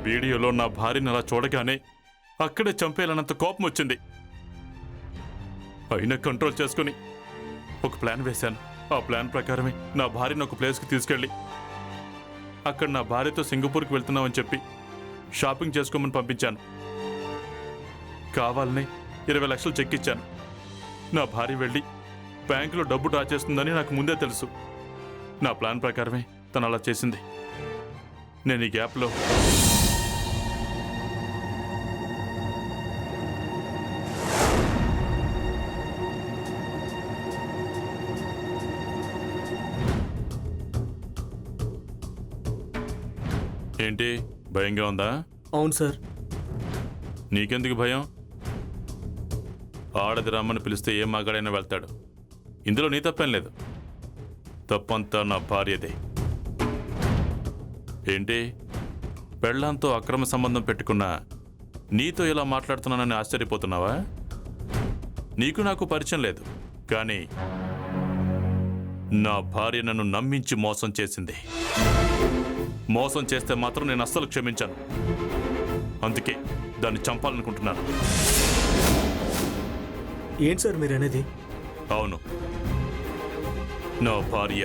వీడియోలో నా భార్యను అలా చూడగానే అక్కడే చంపేయాలన్నంత కోపం వచ్చింది. అయినా కంట్రోల్ చేసుకుని ఒక ప్లాన్ వేశాను. ఆ ప్లాన్ ప్రకారమే నా భార్యను ఒక ప్లేస్కి తీసుకెళ్ళి అక్కడ నా భార్యతో సింగపూర్కి వెళ్తున్నామని చెప్పి షాపింగ్ చేసుకోమని పంపించాను. కావాలని 20 లక్షలు చెక్ ఇచ్చాను. నా భార్య వెళ్ళి బ్యాంకులో డబ్బు డ్రా చేస్తుందని నాకు ముందే తెలుసు. నా ప్లాన్ ప్రకారమే తను అలా చేసింది. నేను ఈ గ్యాప్లో ఏంటి భయంగా ఉందా? అవును సార్. నీకెందుకు భయం? ఆడది రమ్మని పిలిస్తే ఏ మగాడైనా వెళ్తాడు. ఇందులో నీ తప్పేం లేదు. తప్పంతా నా భార్యదే. ఏంటి పెళ్ళాంతో అక్రమ సంబంధం పెట్టుకున్నా నీతో ఇలా మాట్లాడుతున్నానని ఆశ్చర్యపోతున్నావా? నీకు నాకు పరిచయం లేదు, కానీ నా భార్య నన్ను నమ్మించి మోసం చేసింది. మోసం చేస్తే మాత్రం నేను అస్సలు క్షమించాను. అందుకే దాన్ని చంపాలనుకుంటున్నాను. ఏంటి సార్ మీరు అనేది? అవును, నా భార్య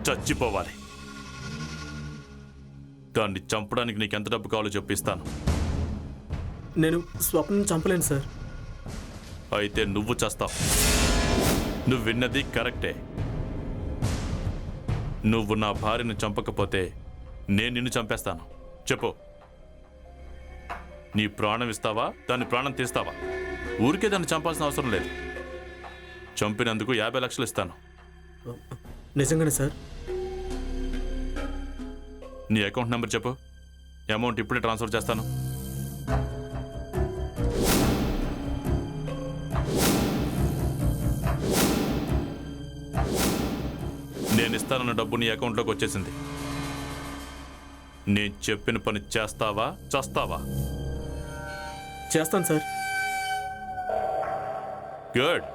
చచ్చిపోవాలి. దాన్ని చంపడానికి నీకు ఎంత డబ్బు కావాలో చెప్పిస్తాను. నేను స్వప్నం చంపలేను సార్. అయితే నువ్వు చస్తావు. నువ్వు విన్నది కరెక్టే. నువ్వు నా భార్యను చంపకపోతే నేను నిన్ను చంపేస్తాను. చెప్పు, నీ ప్రాణం ఇస్తావా, దాన్ని ప్రాణం తీస్తావా? ఊరికే దాన్ని చంపాల్సిన అవసరం లేదు. చంపినందుకు 50 లక్షలు ఇస్తాను. నిజంగానే సార్? నీ అకౌంట్ నెంబర్ చెప్పు, అమౌంట్ ఇప్పుడే ట్రాన్స్ఫర్ చేస్తాను. నేను ఇస్తానన్న డబ్బు నీ అకౌంట్లోకి వచ్చేసింది. నేను చెప్పిన పని చేస్తావా, చస్తావా? చేస్తాను సార్. గుడ్.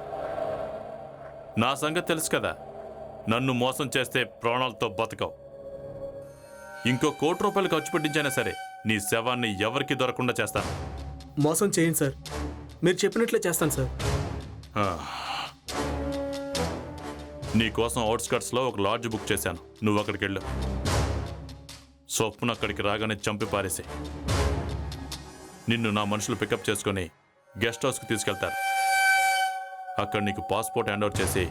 నా సంగతి తెలుసు కదా. నన్ను మోసం చేస్తే ప్రాణాలతో బతకవు. ఇంకో ₹1 కోటి ఖర్చు పెట్టించైనా సరే నీ శవాన్ని ఎవరికి దొరకకుండా చేస్తాను. మోసం చేయండి సార్, మీరు చెప్పినట్లే చేస్తాను సార్. నీ కోసం అవుట్స్కట్స్లో ఒక లాడ్జ్ బుక్ చేశాను. నువ్వు అక్కడికి వెళ్ళు. స్వప్న అక్కడికి రాగానే చంపి పారేసే. నిన్ను నా మనుషులు పికప్ చేసుకుని గెస్ట్ హౌస్కి తీసుకెళ్తారు. అక్కడ నీకు పాస్పోర్ట్ హ్యాండ్ ఓవర్ చేసి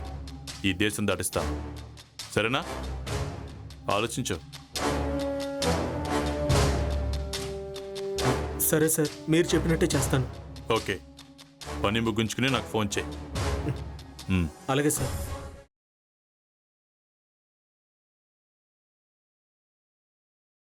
ఈ దేశం దాటిస్తాను. సరేనా? ఆలోచించు. సరే సార్, మీరు చెప్పినట్టే చేస్తాను. ఓకే, పని ముగించుకుని నాకు ఫోన్ చేయి. అలాగే సార్.